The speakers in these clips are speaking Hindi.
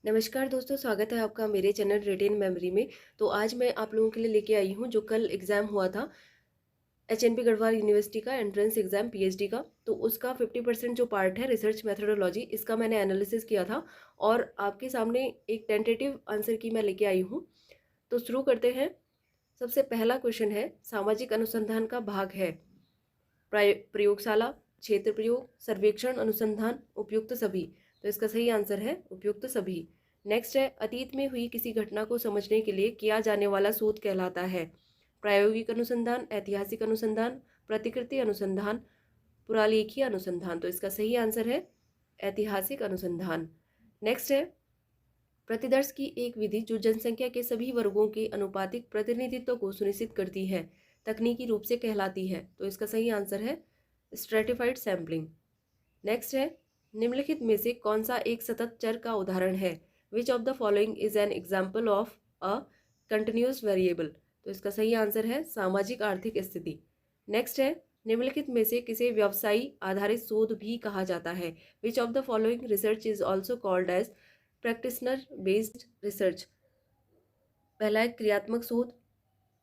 नमस्कार दोस्तों, स्वागत है आपका मेरे चैनल रिटेन मेमोरी में। तो आज मैं आप लोगों के लिए लेके आई हूँ जो कल एग्ज़ाम हुआ था एचएनपी गढ़वाल यूनिवर्सिटी का एंट्रेंस एग्ज़ाम पीएचडी का। तो उसका 50% जो पार्ट है रिसर्च मेथोडोलॉजी, इसका मैंने एनालिसिस किया था और आपके सामने एक टेंटेटिव आंसर की मैं लेके आई हूँ। तो शुरू करते हैं। सबसे पहला क्वेश्चन है, सामाजिक अनुसंधान का भाग है प्रयोगशाला, क्षेत्र प्रयोग, सर्वेक्षण, अनुसंधान, उपयुक्त सभी। तो इसका सही आंसर है उपयुक्त सभी। नेक्स्ट है, अतीत में हुई किसी घटना को समझने के लिए किया जाने वाला शोध कहलाता है प्रायोगिक अनुसंधान, ऐतिहासिक अनुसंधान, प्रतिकृति अनुसंधान, पुरालेखीय अनुसंधान। तो इसका सही आंसर है ऐतिहासिक अनुसंधान। नेक्स्ट है, प्रतिदर्श की एक विधि जो जनसंख्या के सभी वर्गों के अनुपातिक प्रतिनिधित्व को सुनिश्चित करती है तकनीकी रूप से कहलाती है। तो इसका सही आंसर है स्ट्रेटिफाइड सैम्पलिंग। नेक्स्ट है, निम्नलिखित में से कौन सा एक सतत चर का उदाहरण है? Which of the following is an example of a continuous variable? तो इसका सही आंसर है सामाजिक आर्थिक स्थिति। नेक्स्ट है, निम्नलिखित में से किसे व्यवसायी आधारित शोध भी कहा जाता है? Which of the following research is also called as practitioner based research? पहला है क्रियात्मक शोध,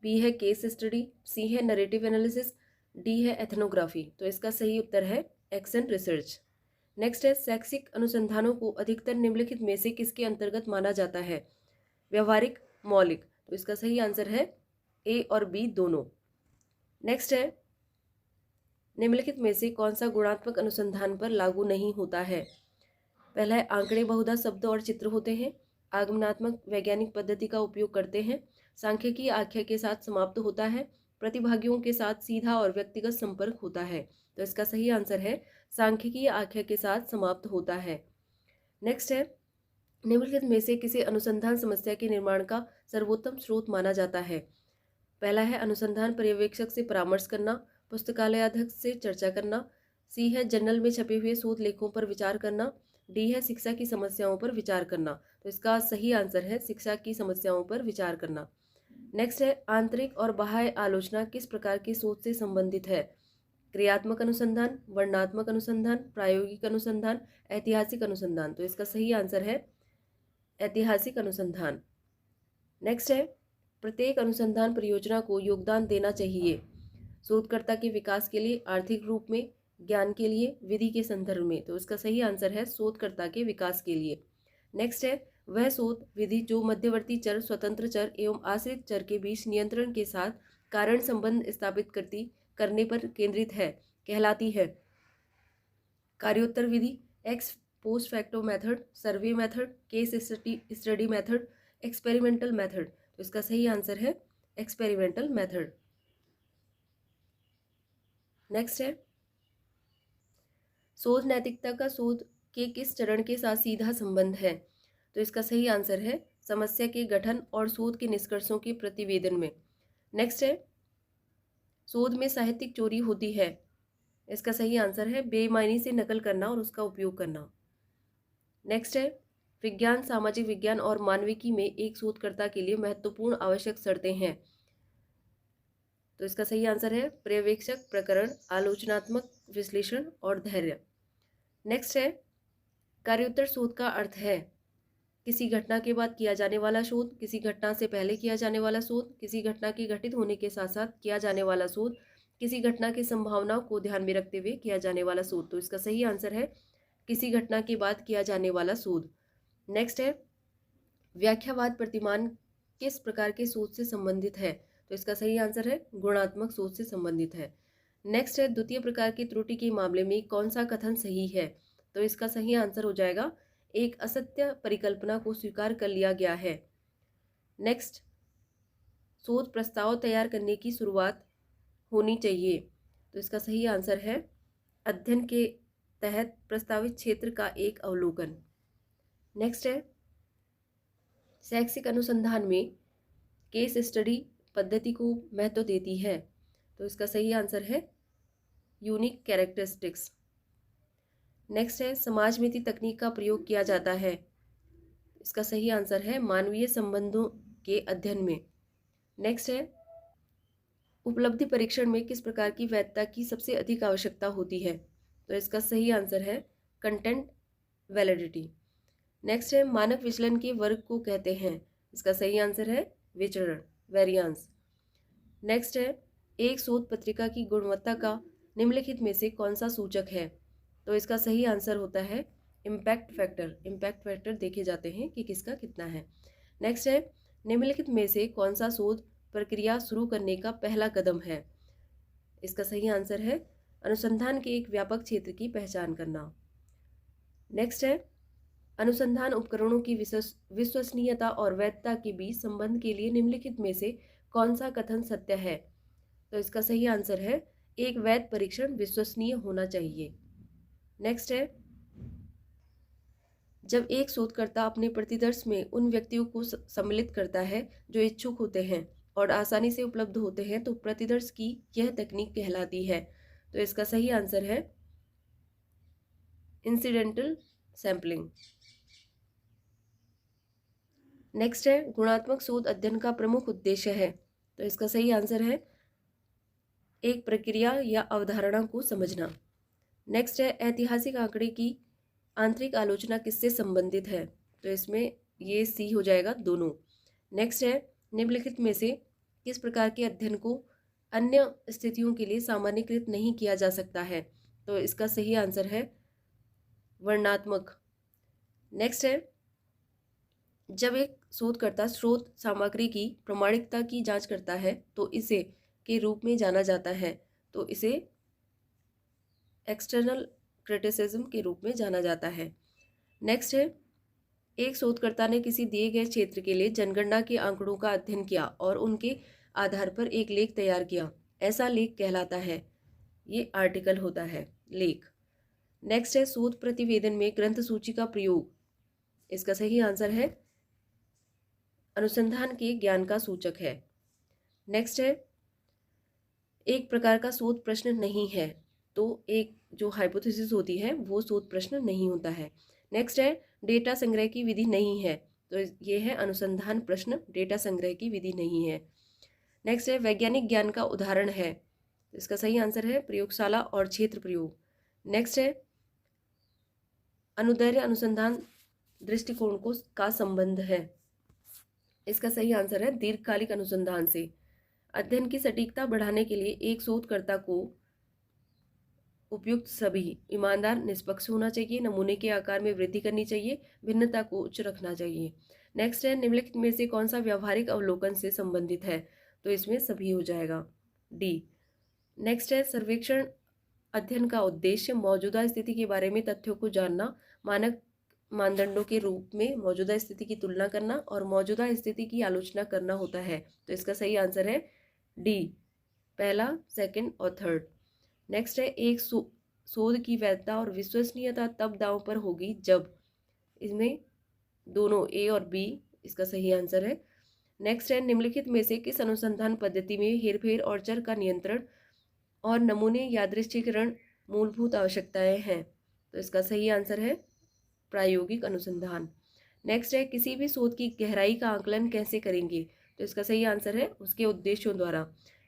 बी है केस स्टडी, सी है नरेटिव एनालिसिस, डी है एथनोग्राफी। तो इसका सही उत्तर है एक्शन रिसर्च। नेक्स्ट है, शैक्षिक अनुसंधानों को अधिकतर निम्नलिखित में से किसके अंतर्गत माना जाता है? व्यवहारिक, मौलिक। तो इसका सही आंसर है ए और बी दोनों। नेक्स्ट है, निम्नलिखित में से कौन सा गुणात्मक अनुसंधान पर लागू नहीं होता है? पहला है, आंकड़े बहुधा शब्द और चित्र होते हैं, आगमनात्मक वैज्ञानिक पद्धति का उपयोग करते हैं, सांख्यिकी आख्या के साथ समाप्त होता है, प्रतिभागियों के साथ सीधा और व्यक्तिगत संपर्क होता है। तो इसका सही आंसर है सांख्यिकी आख्या के साथ समाप्त होता है। नेक्स्ट है, निम्नलिखित में से किसी अनुसंधान समस्या के निर्माण का सर्वोत्तम स्रोत माना जाता है? पहला है, अनुसंधान पर्यवेक्षक से परामर्श करना, पुस्तकालयाध्यक्ष से चर्चा करना, सी है जर्नल में छपे हुए शोध लेखों पर विचार करना, डी है शिक्षा की समस्याओं पर विचार करना। तो इसका सही आंसर है शिक्षा की समस्याओं पर विचार करना। नेक्स्ट है, आंतरिक और बाह्य आलोचना किस प्रकार की सोच से संबंधित है? क्रियात्मक अनुसंधान, वर्णनात्मक अनुसंधान, प्रायोगिक अनुसंधान, ऐतिहासिक अनुसंधान। तो इसका सही आंसर है ऐतिहासिक अनुसंधान। नेक्स्ट है, प्रत्येक अनुसंधान परियोजना को योगदान देना चाहिए शोधकर्ता के विकास के लिए, आर्थिक रूप में, ज्ञान के लिए, विधि के संदर्भ में। तो इसका सही आंसर है शोधकर्ता के विकास के लिए। नेक्स्ट है, वह शोध विधि जो मध्यवर्ती चर, स्वतंत्र चर एवं आश्रित चर के बीच नियंत्रण के साथ कारण संबंध स्थापित करने पर केंद्रित है कहलाती है? कार्योत्तर विधि, ex post facto method, survey method, case study method, experimental method. तो इसका सही आंसर है एक्सपेरिमेंटल मेथड। नेक्स्ट है, शोध नैतिकता का शोध के किस चरण के साथ सीधा संबंध है? तो इसका सही आंसर है समस्या के गठन और शोध के निष्कर्षों के प्रतिवेदन में। नेक्स्ट है, शोध में साहित्यिक चोरी होती है। इसका सही आंसर है बेईमानी से नकल करना और उसका उपयोग करना। नेक्स्ट है, विज्ञान, सामाजिक विज्ञान और मानविकी में एक शोधकर्ता के लिए महत्वपूर्ण आवश्यक शर्तें हैं। तो इसका सही आंसर है पर्यवेक्षक, प्रकरण, आलोचनात्मक विश्लेषण और धैर्य। नेक्स्ट है, कार्योत्तर शोध का अर्थ है किसी घटना के बाद किया जाने वाला शोध, किसी घटना से पहले किया जाने वाला शोध, किसी घटना के घटित होने के साथ साथ किया जाने वाला शोध, किसी घटना की संभावनाओं को ध्यान में रखते हुए किया जाने वाला शोध। तो इसका सही आंसर है किसी घटना के बाद किया जाने वाला शोध। नेक्स्ट है, व्याख्यावाद प्रतिमान किस प्रकार के शोध से संबंधित है? तो इसका सही आंसर है गुणात्मक शोध से संबंधित है। नेक्स्ट है, द्वितीय प्रकार की त्रुटि के मामले में कौन सा कथन सही है? तो इसका सही आंसर हो जाएगा एक असत्य परिकल्पना को स्वीकार कर लिया गया है। नेक्स्ट, शोध प्रस्ताव तैयार करने की शुरुआत होनी चाहिए। तो इसका सही आंसर है अध्ययन के तहत प्रस्तावित क्षेत्र का एक अवलोकन। नेक्स्ट है, शैक्षिक अनुसंधान में केस स्टडी पद्धति को महत्व देती है। तो इसका सही आंसर है यूनिक कैरेक्टरिस्टिक्स। नेक्स्ट है, समाज मिति तकनीक का प्रयोग किया जाता है। इसका सही आंसर है मानवीय संबंधों के अध्ययन में। नेक्स्ट है, उपलब्धि परीक्षण में किस प्रकार की वैधता की सबसे अधिक आवश्यकता होती है? तो इसका सही आंसर है कंटेंट वैलिडिटी। नेक्स्ट है मानक विचलन के वर्ग को कहते हैं। इसका सही आंसर है विचरण, वेरियांस। नेक्स्ट है एक शोध पत्रिका की गुणवत्ता का निम्नलिखित में से कौन सा सूचक है? तो इसका सही आंसर होता है इम्पैक्ट फैक्टर। इम्पैक्ट फैक्टर देखे जाते हैं कि किसका कितना है। नेक्स्ट है निम्नलिखित में से कौन सा शोध प्रक्रिया शुरू करने का पहला कदम है? इसका सही आंसर है अनुसंधान के एक व्यापक क्षेत्र की पहचान करना। नेक्स्ट है अनुसंधान उपकरणों की विश्वसनीयता और वैधता के बीच संबंध के लिए निम्नलिखित में से कौन सा कथन सत्य है? तो इसका सही आंसर है एक वैध परीक्षण विश्वसनीय होना चाहिए। नेक्स्ट है जब एक शोधकर्ता अपने प्रतिदर्श में उन व्यक्तियों को सम्मिलित करता है जो इच्छुक होते हैं और आसानी से उपलब्ध होते हैं तो प्रतिदर्श की यह तकनीक कहलाती है। तो इसका सही आंसर है इंसिडेंटल सैंपलिंग। नेक्स्ट है गुणात्मक शोध अध्ययन का प्रमुख उद्देश्य है। तो इसका सही आंसर है एक प्रक्रिया या अवधारणा को समझना। नेक्स्ट है ऐतिहासिक आंकड़े की आंतरिक आलोचना किससे संबंधित है? तो इसमें ये सी हो जाएगा, दोनों। नेक्स्ट है निम्नलिखित में से किस प्रकार के अध्ययन को अन्य स्थितियों के लिए सामान्यीकृत नहीं किया जा सकता है? तो इसका सही आंसर है वर्णनात्मक। नेक्स्ट है जब एक शोधकर्ता स्रोत सामग्री की प्रामाणिकता की जांच करता है तो इसे के रूप में जाना जाता है। तो इसे एक्सटर्नल क्रिटिसिज्म के रूप में जाना जाता है। नेक्स्ट है एक शोधकर्ता ने किसी दिए गए क्षेत्र के लिए जनगणना के आंकड़ों का अध्ययन किया और उनके आधार पर एक लेख तैयार किया। ऐसा लेख कहलाता है, ये आर्टिकल होता है, लेख। नेक्स्ट है शोध प्रतिवेदन में ग्रंथ सूची का प्रयोग। इसका सही आंसर है अनुसंधान के ज्ञान का सूचक है। नेक्स्ट है एक प्रकार का शोध प्रश्न नहीं है, तो एक जो हाइपोथेसिस होती है वो शोध प्रश्न नहीं होता है। नेक्स्ट है डेटा संग्रह की विधि नहीं है, तो ये है अनुसंधान प्रश्न, डेटा संग्रह की विधि नहीं है। नेक्स्ट है वैज्ञानिक ज्ञान का उदाहरण है, इसका सही आंसर है प्रयोगशाला और क्षेत्र प्रयोग। नेक्स्ट है अनुदैर्ध्य अनुसंधान दृष्टिकोण को का संबंध है, इसका सही आंसर है दीर्घकालिक अनुसंधान से। अध्ययन की सटीकता बढ़ाने के लिए एक शोधकर्ता को उपयुक्त सभी ईमानदार निष्पक्ष होना चाहिए, नमूने के आकार में वृद्धि करनी चाहिए, भिन्नता को उच्च रखना चाहिए। नेक्स्ट है निम्नलिखित में से कौन सा व्यावहारिक अवलोकन से संबंधित है? तो इसमें सभी हो जाएगा, डी। नेक्स्ट है सर्वेक्षण अध्ययन का उद्देश्य मौजूदा स्थिति के बारे में तथ्यों को जानना, मानक मानदंडों के रूप में मौजूदा स्थिति की तुलना करना और मौजूदा स्थिति की आलोचना करना होता है। तो इसका सही आंसर है डी, पहला, सेकंड और थर्ड। नेक्स्ट है एक शोध की वैधता और विश्वसनीयता तब दांव पर होगी जब, इसमें दोनों ए और बी इसका सही आंसर है। नेक्स्ट है निम्नलिखित में से किस अनुसंधान पद्धति में हेरफेर और चर का नियंत्रण और नमूने यादृच्छिकरण मूलभूत आवश्यकताएं हैं? तो इसका सही आंसर है प्रायोगिक अनुसंधान। नेक्स्ट है किसी भी शोध की गहराई का आकलन कैसे करेंगे? तो इसका सही आंसर है उसके उद्देश्यों द्वारा।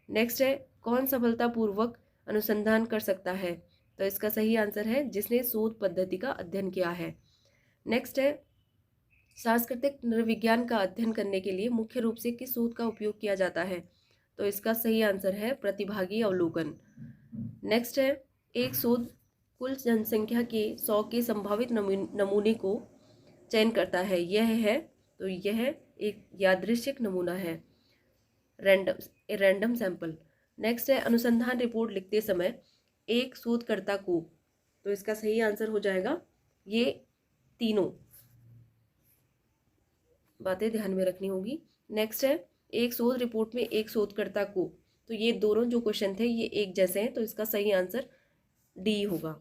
नेक्स्ट है कौन सफलतापूर्वक अनुसंधान कर सकता है? तो इसका सही आंसर है जिसने शोध पद्धति का अध्ययन किया है। नेक्स्ट है सांस्कृतिक नृविज्ञान का अध्ययन करने के लिए मुख्य रूप से किस शोध का उपयोग किया जाता है? तो इसका सही आंसर है प्रतिभागी अवलोकन। नेक्स्ट है एक शोध कुल जनसंख्या के 100 के संभावित नमूने को चयन करता है, यह है, तो यह एक यादृच्छिक नमूना है, रैंडम सैंपल। नेक्स्ट है अनुसंधान रिपोर्ट लिखते समय एक शोधकर्ता को, तो इसका सही आंसर हो जाएगा ये तीनों बातें ध्यान में रखनी होगी। नेक्स्ट है एक शोध रिपोर्ट में एक शोधकर्ता को, तो ये दोनों जो क्वेश्चन थे ये एक जैसे हैं, तो इसका सही आंसर डी होगा।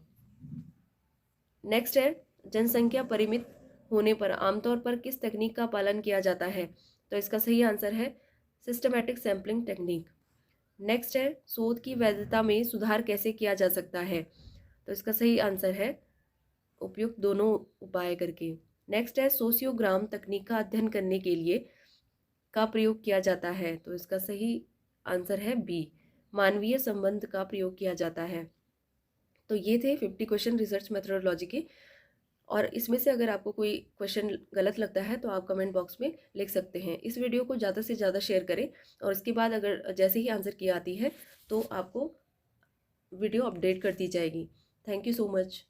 नेक्स्ट है जनसंख्या परिमित होने पर आमतौर पर किस तकनीक का पालन किया जाता है? तो इसका सही आंसर है सिस्टमैटिक सैम्पलिंग टेक्निक। नेक्स्ट है शोध की वैधता में सुधार कैसे किया जा सकता है? तो इसका सही आंसर है उपयुक्त दोनों उपाय करके। नेक्स्ट है सोशियोग्राम तकनीक का अध्ययन करने के लिए का प्रयोग किया जाता है, तो इसका सही आंसर है बी, मानवीय संबंध का प्रयोग किया जाता है। तो ये थे 50 क्वेश्चन रिसर्च मेथोडोलॉजी के। और इसमें से अगर आपको कोई क्वेश्चन गलत लगता है तो आप कमेंट बॉक्स में लिख सकते हैं। इस वीडियो को ज़्यादा से ज़्यादा शेयर करें और इसके बाद अगर जैसे ही आंसर की आती है तो आपको वीडियो अपडेट कर दी जाएगी। Thank you so much.